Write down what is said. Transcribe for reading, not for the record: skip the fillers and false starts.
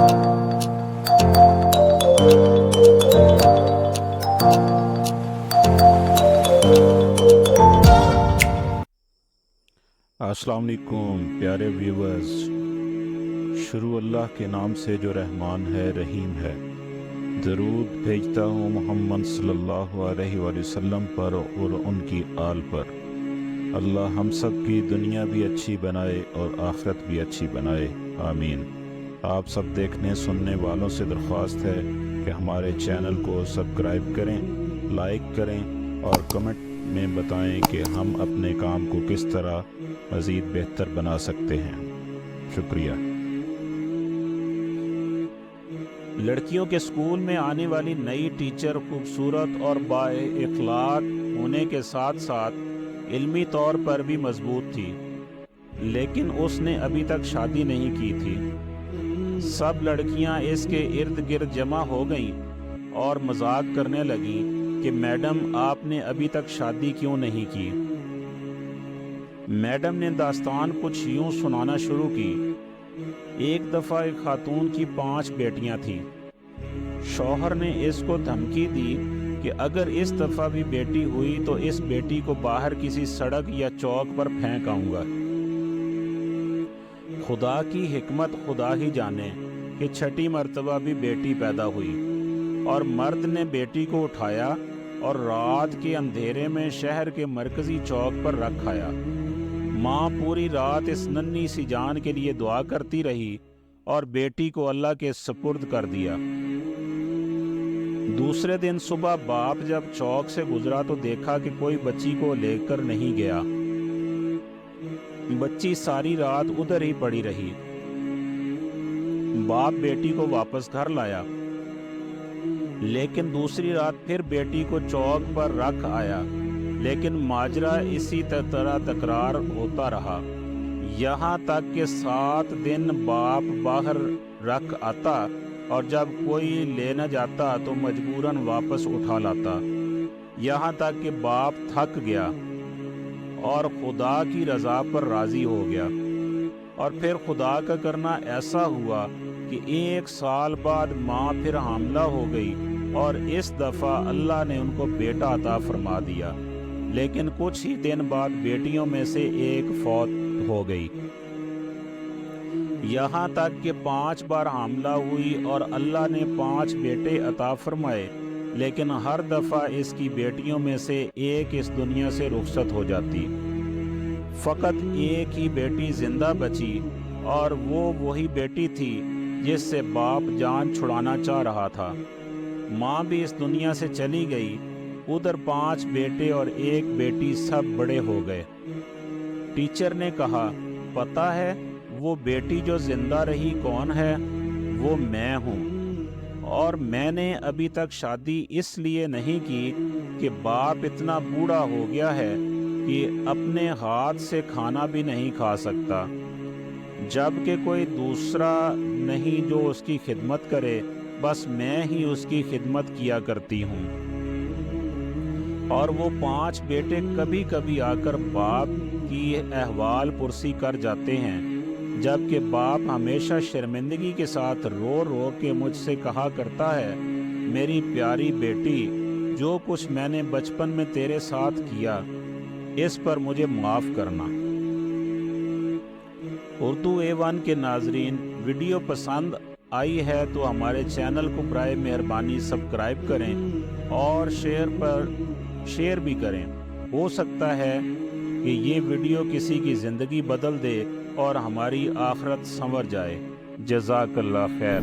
अस्सलाम वालेकुम प्यारे व्यूवर्स। शुरू अल्लाह के नाम से जो रहमान है रहीम है। दरूद भेजता हूँ मोहम्मद सल्लल्लाहु अलैहि वसल्लम पर और उनकी आल पर। अल्लाह हम सब की दुनिया भी अच्छी बनाए और आखिरत भी अच्छी बनाए, आमीन। आप सब देखने सुनने वालों से दरख्वास्त है कि हमारे चैनल को सब्सक्राइब करें, लाइक करें और कमेंट में बताएं कि हम अपने काम को किस तरह मज़ीद बेहतर बना सकते हैं। शुक्रिया। लड़कियों के स्कूल में आने वाली नई टीचर खूबसूरत और बाइख्लाक होने के साथ साथ इल्मी तौर पर भी मजबूत थी, लेकिन उसने अभी तक शादी नहीं की थी। सब लड़कियां इसके इर्द गिर्द जमा हो गईं और मजाक करने लगी कि मैडम आपने अभी तक शादी क्यों नहीं की। मैडम ने दास्तान कुछ यूं सुनाना शुरू की। एक दफ़ा एक खातून की 5 बेटियां थीं। शौहर ने इसको धमकी दी कि अगर इस दफ़ा भी बेटी हुई तो इस बेटी को बाहर किसी सड़क या चौक पर फेंक आऊँगा। खुदा की हिकमत खुदा ही जाने कि छठी मर्तबा भी बेटी पैदा हुई और मर्द ने बेटी को उठाया और रात के अंधेरे में शहर के मरकजी चौक पर रख आया। माँ पूरी रात इस नन्ही सी जान के लिए दुआ करती रही और बेटी को अल्लाह के सुपुर्द कर दिया। दूसरे दिन सुबह बाप जब चौक से गुजरा तो देखा कि कोई बच्ची को लेकर नहीं गया। बच्ची सारी रात उधर ही पड़ी रही। बाप बेटी को वापस घर लाया, लेकिन दूसरी रात फिर बेटी को चौक पर रख आया, लेकिन माजरा इसी तरह तकरार होता रहा। यहाँ तक कि 7 दिन बाप बाहर रख आता और जब कोई लेना जाता तो मजबूरन वापस उठा लाता। यहाँ तक कि बाप थक गया और खुदा की रज़ा पर राज़ी हो गया। और फिर खुदा का करना ऐसा हुआ कि 1 साल बाद माँ फिर हामला हो गई और इस दफ़ा अल्लाह ने उनको बेटा अता फरमा दिया। लेकिन कुछ ही दिन बाद बेटियों में से एक फौत हो गई। यहाँ तक कि 5 बार हामला हुई और अल्लाह ने 5 बेटे अता फरमाए, लेकिन हर दफ़ा इसकी बेटियों में से एक इस दुनिया से रुखसत हो जाती। फ़कत एक ही बेटी जिंदा बची और वो वही बेटी थी जिससे बाप जान छुड़ाना चाह रहा था। माँ भी इस दुनिया से चली गई। उधर 5 बेटे और एक बेटी सब बड़े हो गए। टीचर ने कहा, पता है वो बेटी जो जिंदा रही कौन है? वो मैं हूँ। और मैंने अभी तक शादी इसलिए नहीं की कि बाप इतना बूढ़ा हो गया है कि अपने हाथ से खाना भी नहीं खा सकता, जबकि कोई दूसरा नहीं जो उसकी खिदमत करे, बस मैं ही उसकी खिदमत किया करती हूँ। और वो 5 बेटे कभी कभी आकर बाप की अहवाल पुरसी कर जाते हैं, जबकि बाप हमेशा शर्मिंदगी के साथ रो रो के मुझसे कहा करता है, मेरी प्यारी बेटी, जो कुछ मैंने बचपन में तेरे साथ किया इस पर मुझे माफ़ करना। उर्दू A1 के नाजरीन, वीडियो पसंद आई है तो हमारे चैनल को बराए मेहरबानी सब्सक्राइब करें और शेयर भी करें। हो सकता है कि ये वीडियो किसी की ज़िंदगी बदल दे और हमारी आखिरत संवर जाए। जज़ाकल्लाह खैर।